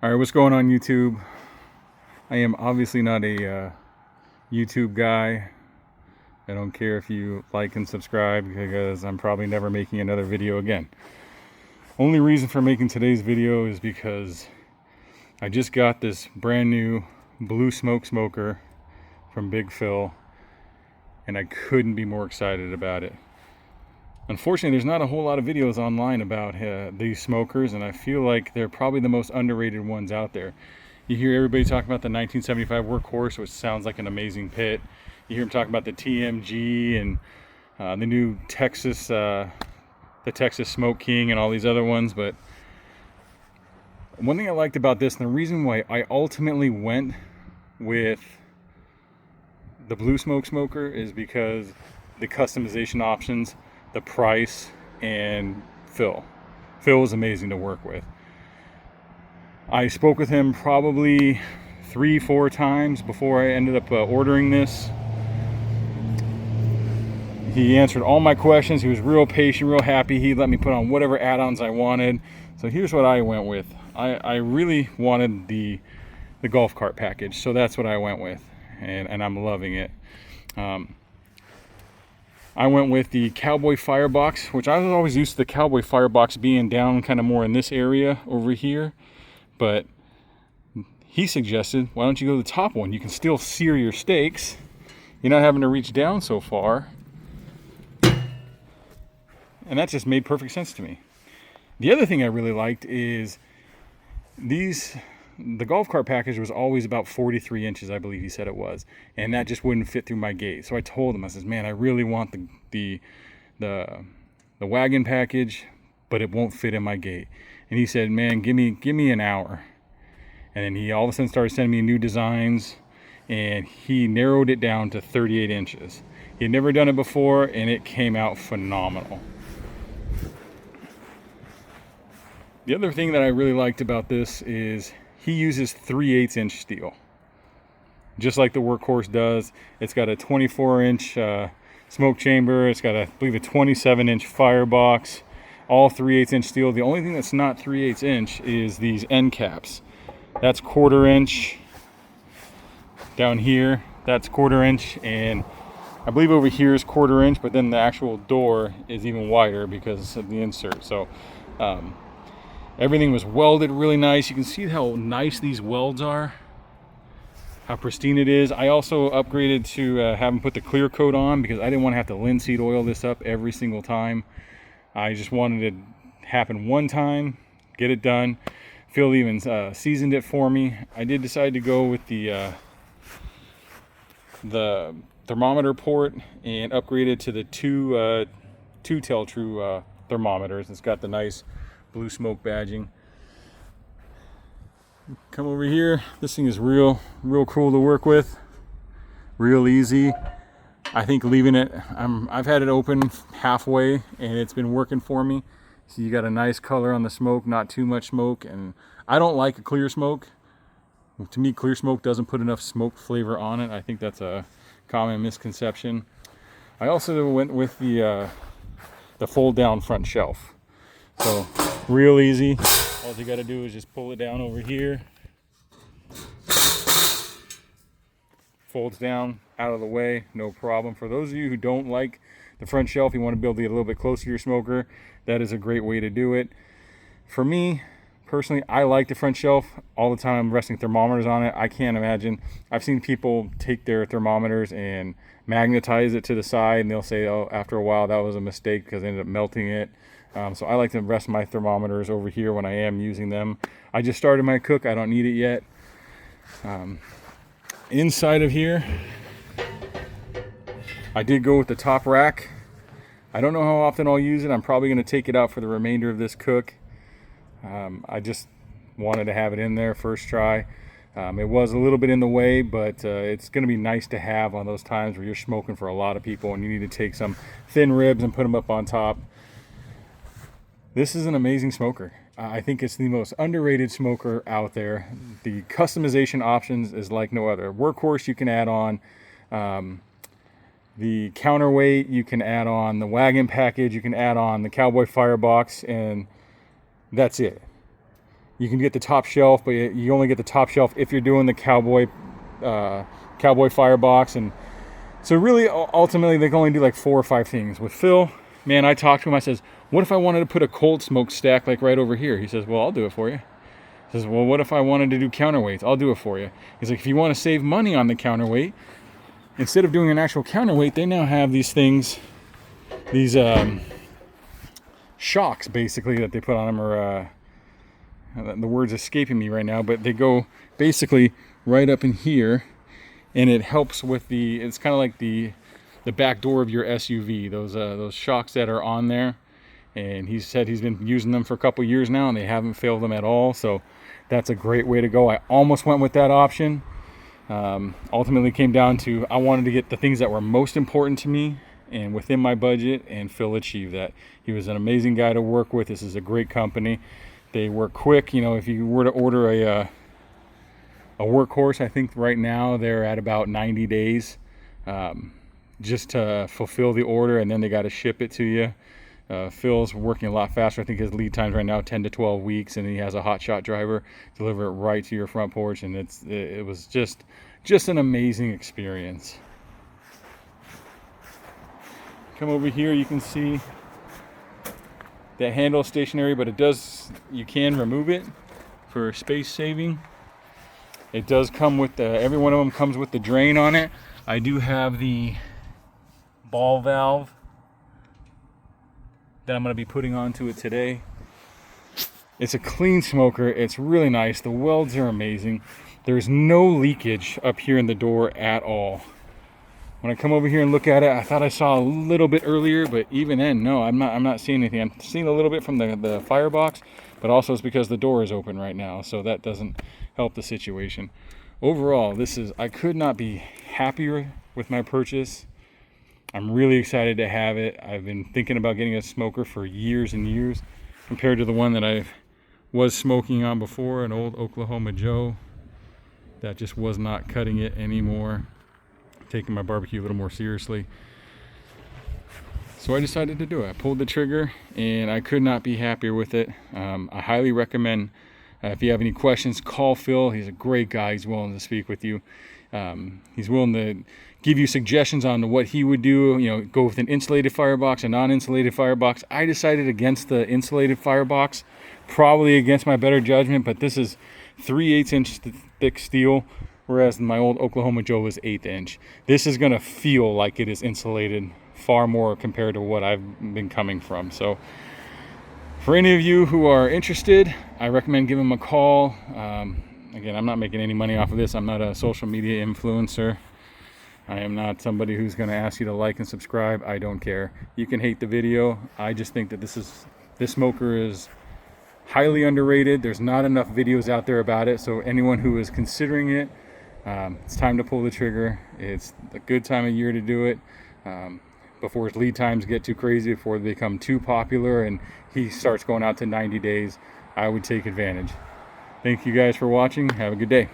All right, what's going on YouTube? I am obviously not a YouTube guy. I don't care if you like and subscribe because I'm probably never making another video again. Only reason for making today's video is because I just got this brand new blue smoke smoker from Big Phil and I couldn't be more excited about it. Unfortunately, there's not a whole lot of videos online about these smokers, and I feel like they're probably the most underrated ones out there. You hear everybody talking about the 1975 Workhorse, which sounds like an amazing pit. You hear them talking about the TMG and the new Texas, the Texas Smoke King and all these other ones. But one thing I liked about this, and the reason why I ultimately went with the blue smoke smoker, is because the customization options, the price, and Phil. Phil was amazing to work with. I spoke with him probably 3-4 times before I ended up ordering this. He answered all my questions. He was real patient, real happy. He let me put on whatever add-ons I wanted. So here's what I went with. I really wanted the golf cart package, so that's what I went with, and I'm loving it. I went with the Cowboy Firebox, which I was always used to the Cowboy Firebox being down kind of more in this area over here. But he suggested, why don't you go to the top one? You can still sear your steaks. You're not having to reach down so far. And that just made perfect sense to me. The other thing I really liked is the golf cart package was always about 43 inches, I believe he said it was, and that just wouldn't fit through my gate. So I told him, I says, man, I really want the wagon package, but it won't fit in my gate. And he said, man, give me an hour. And then he all of a sudden started sending me new designs, and he narrowed it down to 38 inches. He had never done it before, and it came out phenomenal. The other thing that I really liked about this is he uses 3/8 inch steel, just like the Workhorse does. It's got a 24-inch smoke chamber. It's got, I believe, a 27-inch firebox, all 3/8 inch steel. The only thing that's not 3/8 inch is these end caps. That's 1/4 inch down here. That's 1/4 inch, and I believe over here is 1/4 inch, but then the actual door is even wider because of the insert. So everything was welded really nice. You can see how nice these welds are, how pristine it is. I also upgraded to have them put the clear coat on because I didn't want to have to linseed oil this up every single time. I just wanted it to happen one time, get it done. Phil even seasoned it for me. I did decide to go with the thermometer port and upgraded to the two Tel-Tru thermometers. It's got the nice blue smoke badging. Come over here. This thing is real cool to work with. Real easy. I think leaving it, I've had it open halfway and it's been working for me. So you got a nice color on the smoke, not too much smoke, and I don't like a clear smoke. To me, clear smoke doesn't put enough smoke flavor on it. I think that's a common misconception. I also went with the fold down front shelf. So real easy. All you got to do is just pull it down over here. Folds down out of the way, no problem. For those of you who don't like the front shelf, you want to be able to get a little bit closer to your smoker, that is a great way to do it. For me personally, I like the front shelf. All the time I'm resting thermometers on it. I can't imagine. I've seen people take their thermometers and magnetize it to the side, and they'll say, oh, after a while that was a mistake because they ended up melting it. So I like to rest my thermometers over here when I am using them. I just started my cook. I don't need it yet. Inside of here, I did go with the top rack. I don't know how often I'll use it. I'm probably going to take it out for the remainder of this cook. I just wanted to have it in there first try. It was a little bit in the way, but it's going to be nice to have on those times where you're smoking for a lot of people and you need to take some thin ribs and put them up on top. This is an amazing smoker. I think it's the most underrated smoker out there. The customization options is like no other. Workhorse you can add on. The counterweight you can add on. The wagon package you can add on. The Cowboy Firebox, and that's it. You can get the top shelf, but you only get the top shelf if you're doing the Cowboy Firebox. And so really, ultimately, they can only do like 4 or 5 things. With Phil, man, I talked to him. I says, what if I wanted to put a cold smoke stack like right over here? He says, well, I'll do it for you. He says, well, what if I wanted to do counterweights? I'll do it for you. He's like, if you want to save money on the counterweight, instead of doing an actual counterweight, they now have these things, these shocks basically that they put on them, or the word's escaping me right now, but they go basically right up in here, and it helps with it's kind of like the back door of your SUV, those shocks that are on there. And he said he's been using them for a couple years now, and they haven't failed them at all. So that's a great way to go. I almost went with that option. Ultimately came down to, I wanted to get the things that were most important to me and within my budget, and Phil achieved that. He was an amazing guy to work with. This is a great company. They work quick. You know, if you were to order a Workhorse, I think right now they're at about 90 days just to fulfill the order, and then they got to ship it to you. Phil's working a lot faster. I think his lead times right now 10 to 12 weeks, and he has a hotshot driver deliver it right to your front porch, and it was just an amazing experience. Come over here, you can see that handle is stationary, but you can remove it for space saving. It does come with every one of them comes with the drain on it. I do have the ball valve that I'm going to be putting onto it today. It's a clean smoker. It's really nice. The welds are amazing. There's no leakage up here in the door at all. When I come over here and look at it, I thought I saw a little bit earlier, but even then, no, I'm not seeing anything. I'm seeing a little bit from the firebox, but also it's because the door is open right now, so that doesn't help the situation. Overall, I could not be happier with my purchase. I'm really excited to have it. I've been thinking about getting a smoker for years and years, compared to the one that I was smoking on before, an old Oklahoma Joe that just was not cutting it anymore, taking my barbecue a little more seriously. So I decided to do it. I pulled the trigger, and I could not be happier with it. I highly recommend, if you have any questions, call Phil. He's a great guy. He's willing to speak with you. He's willing to give you suggestions on what he would do. You know, go with an insulated firebox, a non-insulated firebox. I decided against the insulated firebox, probably against my better judgment, but this is 3/8 inch thick steel, whereas my old Oklahoma Joe was 1/8 inch. This is going to feel like it is insulated far more compared to what I've been coming from. So for any of you who are interested, I recommend giving them a call. Again, I'm not making any money off of this. I'm not a social media influencer. I am not somebody who's going to ask you to like and subscribe. I don't care. You can hate the video. I just think that this smoker is highly underrated. There's not enough videos out there about it. So anyone who is considering it, it's time to pull the trigger. It's a good time of year to do it. Before lead times get too crazy, before they become too popular and he starts going out to 90 days, I would take advantage. Thank you guys for watching. Have a good day.